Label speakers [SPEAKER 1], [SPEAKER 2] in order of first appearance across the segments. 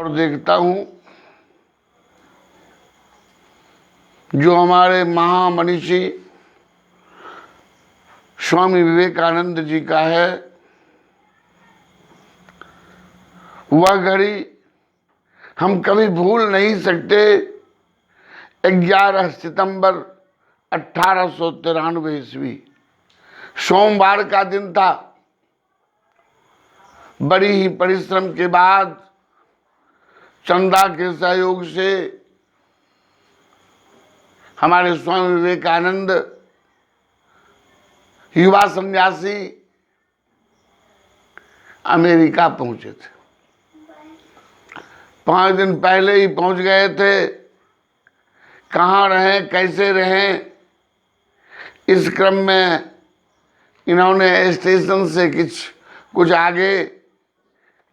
[SPEAKER 1] और देखता हूँ जो हमारे महामनीषी स्वामी विवेकानंद जी का है, वह घड़ी हम कभी भूल नहीं सकते। 11 सितंबर 1893 ईस्वी सोमवार का दिन था। बड़ी ही परिश्रम के बाद चंदा के सहयोग से हमारे स्वामी विवेकानंद युवा सन्यासी अमेरिका पहुंचे थे। 5 दिन पहले ही पहुंच गए थे। कहाँ रहें, कैसे रहें, इस क्रम में इन्होंने स्टेशन से कुछ आगे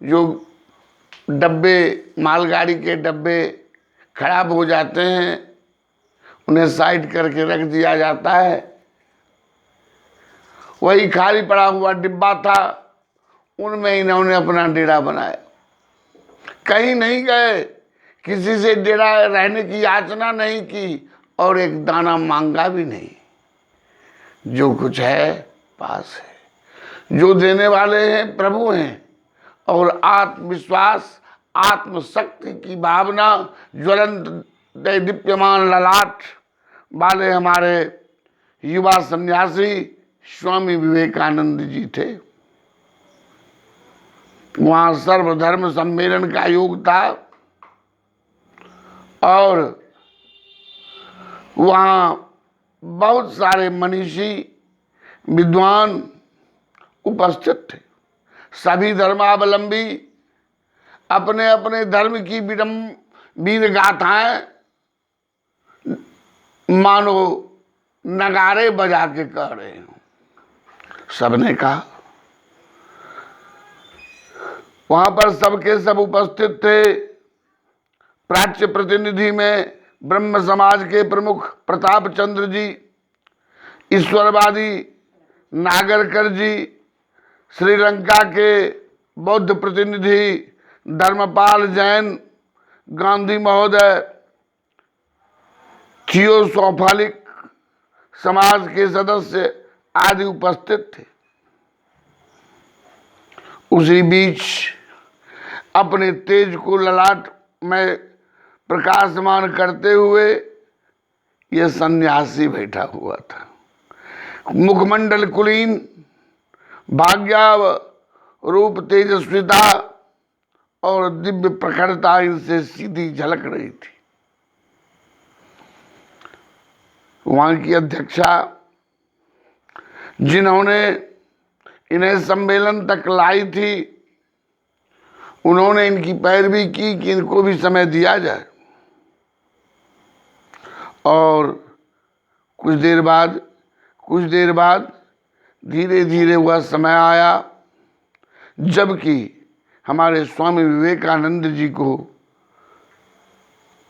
[SPEAKER 1] जो डब्बे, मालगाड़ी के डब्बे खराब हो जाते हैं, उन्हें साइड करके रख दिया जाता है। वही खाली पड़ा हुआ डिब्बा था, उनमें इन्होंने अपना डेरा बनाया। कहीं नहीं गए, किसी से डेरा रहने की याचना नहीं की और एक दाना मांगा भी नहीं। जो कुछ है पास है, जो देने वाले हैं प्रभु हैं, और आत्मविश्वास, आत्मशक्ति की भावना ज्वलंत दीप्यमान ललाट वाले हमारे युवा सन्यासी स्वामी विवेकानंद जी थे। वहाँ सर्वधर्म सम्मेलन का योग था और वहाँ बहुत सारे मनीषी विद्वान उपस्थित थे। सभी धर्मावलंबी अपने अपने धर्म की वीर गाथाएं मानो नगारे बजा के कह रहे हैं। सबने कहा, वहां पर सबके सब उपस्थित थे। प्राच्य प्रतिनिधि में ब्रह्म समाज के प्रमुख प्रताप चंद्र जी, ईश्वरवादी नागरकर जी, श्रीलंका के बौद्ध प्रतिनिधि धर्मपाल जैन, गांधी महोदय, थियोसोफिक समाज के सदस्य आदि उपस्थित थे। उसी बीच अपने तेज को ललाट में प्रकाशमान करते हुए यह सन्यासी बैठा हुआ था। मुखमंडल कुलीन, भाग्याव रूप, तेजस्विता और दिव्य प्रखरता इनसे सीधी झलक रही थी। वहां की अध्यक्षा, जिन्होंने इन्हें सम्मेलन तक लाई थी, उन्होंने इनकी पैरवी की कि इनको भी समय दिया जाए। और कुछ देर बाद धीरे धीरे वह समय आया जबकि हमारे स्वामी विवेकानंद जी को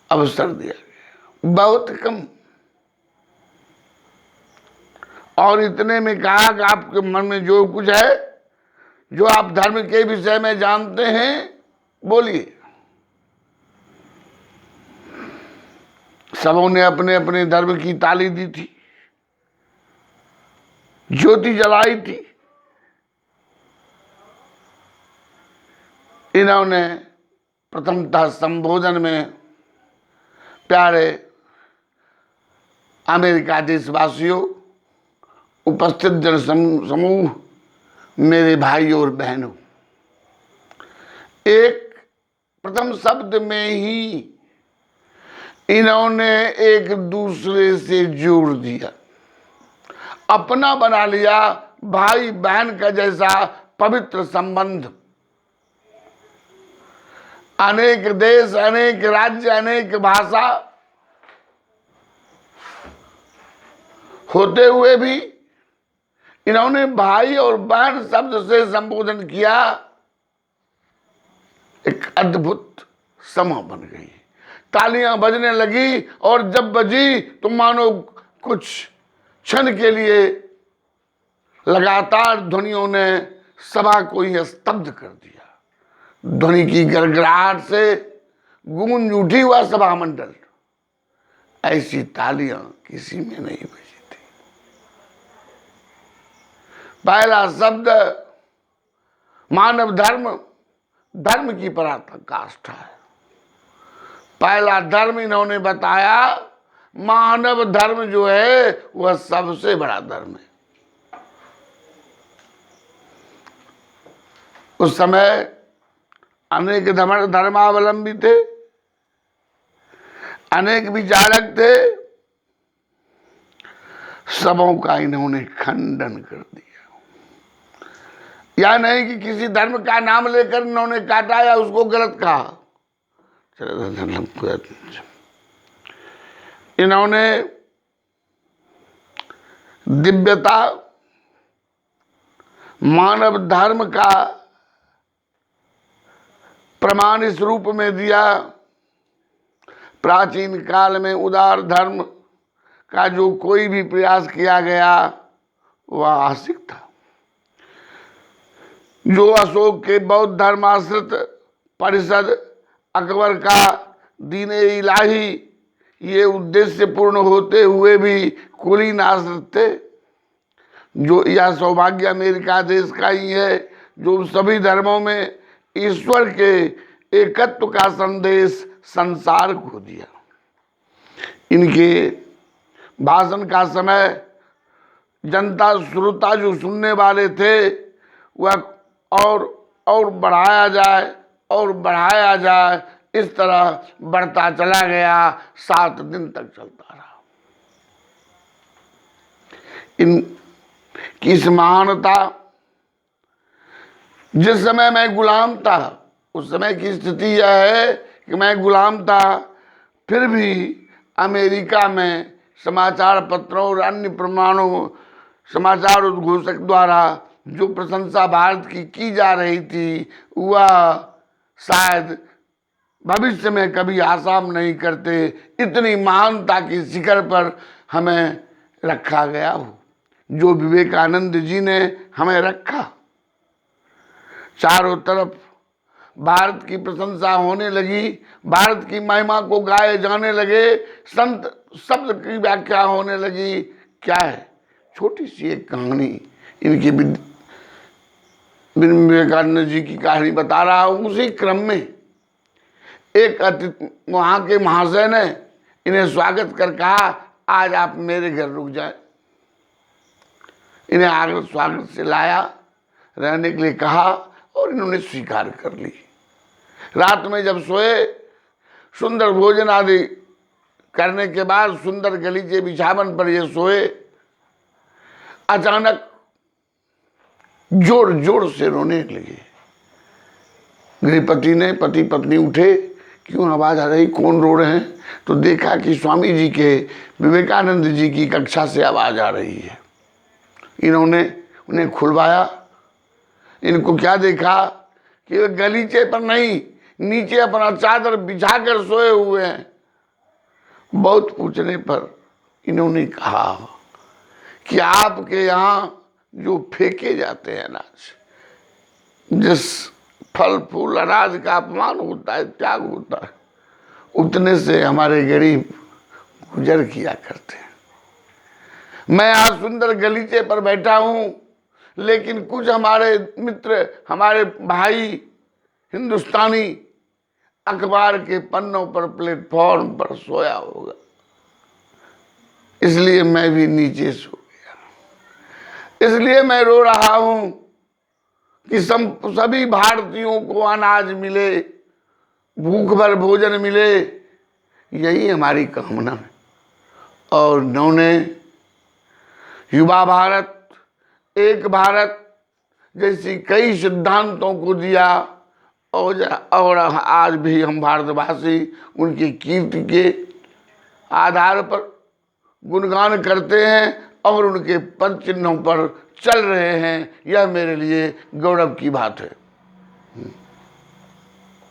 [SPEAKER 1] अवसर दिया गया, बहुत कम। और इतने में कहा कि आपके मन में जो कुछ है, जो आप धर्म के विषय में जानते हैं, बोलिए। सबों ने अपने अपने धर्म की ताली दी थी, ज्योति जलाई थी। इन्होंने प्रथमतः संबोधन में, प्यारे अमेरिका देशवासियों, उपस्थित जन समूह, मेरे भाई और बहनों, एक प्रथम शब्द में ही इन्होंने एक दूसरे से जोड़ दिया, अपना बना लिया, भाई बहन का जैसा पवित्र संबंध। अनेक देश, अनेक राज्य, अनेक भाषा होते हुए भी इन्होंने भाई और बहन शब्द से संबोधन किया। एक अद्भुत समय बन गई, तालियां बजने लगी और जब बजी तो मानो कुछ क्षण के लिए लगातार ध्वनियों ने सभा को ही स्तब्ध कर दिया। ध्वनि की गड़गड़ाहट से गूंज उठी हुआ सभा मंडल, ऐसी तालियां किसी में नहीं बजी थी। पहला शब्द मानव धर्म, धर्म की पराकाष्ठा है। पहला धर्म इन्होंने बताया, मानव धर्म जो है वह सबसे बड़ा धर्म है। उस समय अनेक धर्मावलंबी थे, अनेक विचारक थे, सबों का इन्होंने खंडन कर दिया। या नहीं कि किसी धर्म का नाम लेकर इन्होंने काटा या उसको गलत कहा। इन्होंने दिव्यता, मानव धर्म का प्रमाण इस रूप में दिया। प्राचीन काल में उदार धर्म का जो कोई भी प्रयास किया गया वह आशिक था। जो अशोक के बौद्ध धर्माश्रित परिषद, अकबर का दीने इलाही, ये उद्देश्य पूर्ण होते हुए भी कुलीन आश्रित थे। जो यह सौभाग्य अमेरिका देश का ही है जो सभी धर्मों में ईश्वर के एकत्व का संदेश संसार को दिया। इनके भाषण का समय जनता श्रोता जो सुनने वाले थे वह और बढ़ाया जाए और बढ़ाया जाए, इस तरह बढ़ता चला गया। 7 दिन तक चलता रहा। इनकी महानता, जिस समय मैं गुलाम था, उस समय की स्थिति यह है कि मैं गुलाम था, फिर भी अमेरिका में समाचार पत्रों और अन्य प्रमाणों समाचार उद्घोषक द्वारा जो प्रशंसा भारत की जा रही थी वह शायद भविष्य में कभी आशा नहीं करते। इतनी महानता की शिखर पर हमें रखा गया हो, जो विवेकानंद जी ने हमें रखा। चारों तरफ भारत की प्रशंसा होने लगी, भारत की महिमा को गाए जाने लगे, संत शब्द की व्याख्या होने लगी। क्या है? छोटी सी एक कहानी इनकी विवेकानंद जी की कहानी बता रहा हूँ। उसी क्रम में एक अतिथि वहाँ के महाशय ने इन्हें स्वागत कर कहा, आज आप मेरे घर रुक जाए। इन्हें आगे स्वागत से लाया, रहने के लिए कहा और इन्होंने स्वीकार कर ली। रात में जब सोए, सुंदर भोजन आदि करने के बाद सुंदर गलीचे बिछावन पर ये सोए, अचानक जोर जोर से रोने लगे। गृहपति ने, पति पत्नी उठे, क्यों आवाज आ रही, कौन रो रहे हैं? तो देखा कि स्वामी जी के, विवेकानंद जी की कक्षा से आवाज आ रही है। इन्होंने उन्हें खुलवाया। इनको क्या देखा कि वे गलीचे पर नहीं, नीचे अपना चादर बिछाकर सोए हुए हैं। बहुत पूछने पर इन्होंने कहा कि आपके यहाँ जो फेंके जाते हैं अनाज, जिस फल फूल अनाज का अपमान होता है, त्याग होता है, उतने से हमारे गरीब गुजर किया करते हैं। मैं आज सुंदर गलीचे पर बैठा हूँ, लेकिन कुछ हमारे मित्र, हमारे भाई हिंदुस्तानी अखबार के पन्नों पर, प्लेटफॉर्म पर सोया होगा, इसलिए मैं भी नीचे सो गया। इसलिए मैं रो रहा हूं कि सभी भारतीयों को अनाज मिले, भूख भर भोजन मिले, यही हमारी कामना है। और उन्होंने युवा भारत, एक भारत जैसी कई सिद्धांतों को दिया। और आज भी हम भारतवासी उनकी कीर्ति के आधार पर गुणगान करते हैं और उनके पद चिन्हों पर चल रहे हैं। यह मेरे लिए गौरव की बात है।